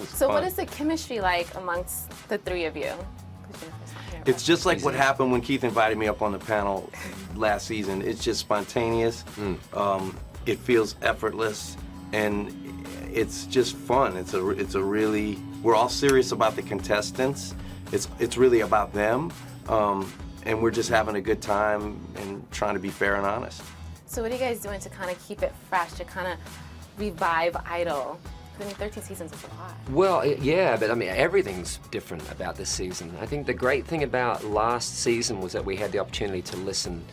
So fun. what is the chemistry like amongst the three of you? It's just like what happened when Keith invited me up on the panel last season. It's just spontaneous. It feels effortless, and it's just fun. It's a really, we're all serious about the contestants. It's really about them, and we're just having a good time and trying to be fair and honest. So what are you guys doing to kind of keep it fresh, to kind of revive Idol? I mean, 13 seasons is a lot. Well, yeah, but I mean, everything's different about this season. I think the great thing about last season was that we had the opportunity to listen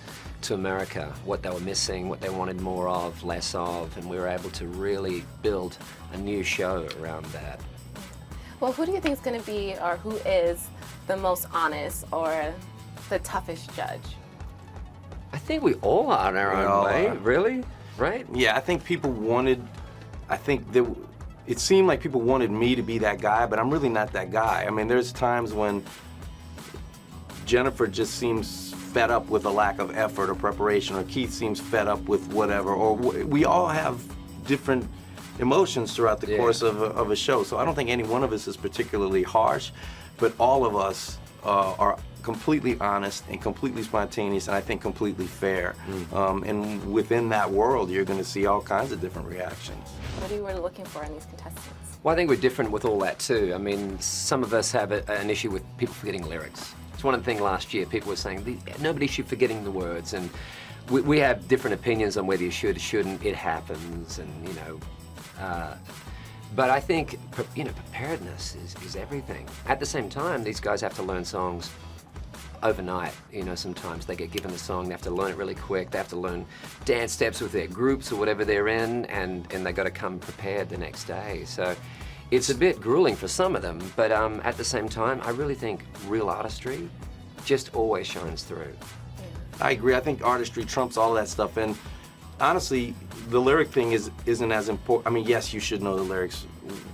to America, what they were missing, what they wanted more of, less of, and we were able to really build a new show around that. Well, who do you think is going to be, or who is the most honest or the toughest judge? I think we all are in our own way, really, right? Yeah, I think people wanted, it seemed like people wanted me to be that guy, but I'm really not that guy. I mean, there's times when Jennifer just seems fed up with a lack of effort or preparation, or Keith seems fed up with whatever, or we all have different emotions throughout the course of a show. So I don't think any one of us is particularly harsh, but all of us are completely honest and completely spontaneous, and I think completely fair. And within that world, you're going to see all kinds of different reactions. What are you really looking for in these contestants? Well, I think we're different with all that too. I mean, some of us have an issue with people forgetting lyrics. It's one of the things last year, people were saying, nobody should forgetting the words, and we have different opinions on whether you should or shouldn't. It happens, and you know. But I think, you know, preparedness is everything. At the same time, these guys have to learn songs overnight. You know, sometimes they get given the song, they have to learn it really quick, they have to learn dance steps with their groups or whatever they're in, and they got to come prepared the next day. So it's a bit grueling for some of them, but at the same time, I really think real artistry just always shines through. I agree. I think artistry trumps all that stuff, and honestly, the lyric thing isn't as important. I mean, yes, you should know the lyrics.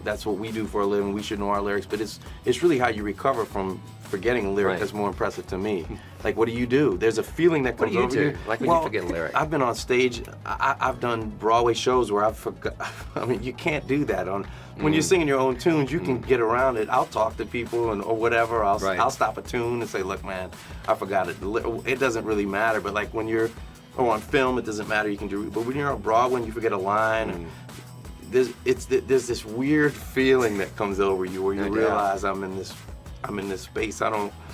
That's what we do for a living. We should know our lyrics, but it's really how you recover from forgetting a lyric that's more impressive to me. Like, what do? There's a feeling that comes over you. What do you do? Like when you forget a lyric? I've been on stage. I've done Broadway shows where I've forgot. I mean, you can't do that. When you're singing your own tunes, you can get around it. I'll talk to people or whatever. I'll stop a tune and say, look, man, I forgot it. It doesn't really matter. But like when you're on film, it doesn't matter. You can do. But when you're on Broadway and you forget a line, and there's this weird feeling that comes over you where you realize I'm in this space.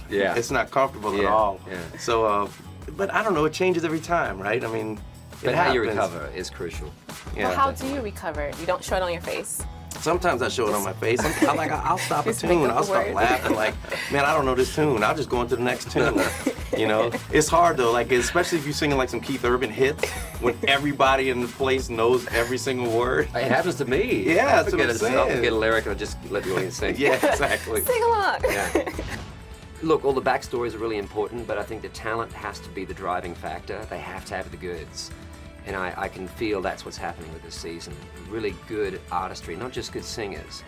It's not comfortable at all. So, but I don't know, it changes every time, right? I mean, but how you recover is crucial. Well, how do you recover? You don't show it on your face? Sometimes I show it on my face. I'll stop a tune. I'll start laughing like, man, I don't know this tune. I'll just go into the next tune. You know, it's hard though, like especially if you're singing like some Keith Urban hits when everybody in the place knows every single word. It happens to me. Yeah, I'll that's what I'm saying. I'll forget a lyric and I'll just let the audience sing. Yeah, exactly. Sing along. Yeah. Look, all the backstories are really important, but I think the talent has to be the driving factor. They have to have the goods. And I can feel that's what's happening with this season. Really good artistry, not just good singers,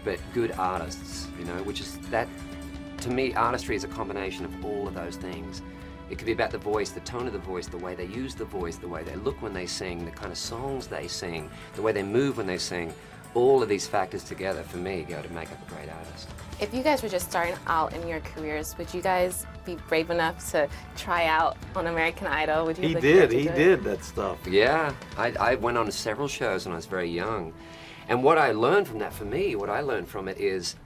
but good artists, you know, which is that, to me, artistry is a combination of all of those things. It could be about the voice, the tone of the voice, the way they use the voice, the way they look when they sing, the kind of songs they sing, the way they move when they sing. All of these factors together, for me, go to make up a great artist. If you guys were just starting out in your careers, would you guys be brave enough to try out on American Idol? Would you? He did that stuff. Yeah, I went on several shows when I was very young. And what I learned from that, for me, what I learned from it is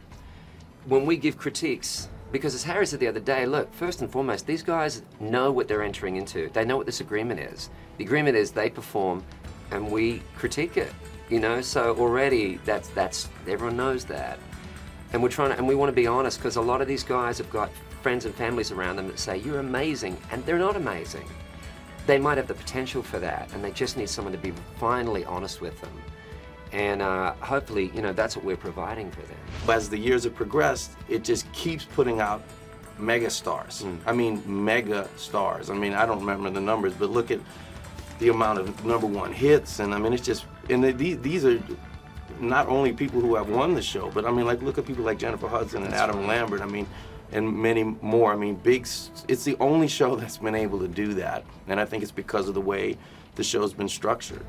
when we give critiques, because as Harry said the other day, look, first and foremost, these guys know what they're entering into. They know what this agreement is. The agreement is they perform and we critique it, you know? So already that's everyone knows that. And we want to be honest, because a lot of these guys have got friends and families around them that say, you're amazing, and they're not amazing. They might have the potential for that, and they just need someone to be finally honest with them. And hopefully, you know, that's what we're providing for them. As the years have progressed, it just keeps putting out mega stars. I mean, mega stars. I mean, I don't remember the numbers, but look at the amount of #1 hits, and I mean, it's just, and these are not only people who have won the show, but I mean, like, look at people like Jennifer Hudson and Adam Lambert, I mean, and many more. I mean, it's the only show that's been able to do that, and I think it's because of the way the show's been structured.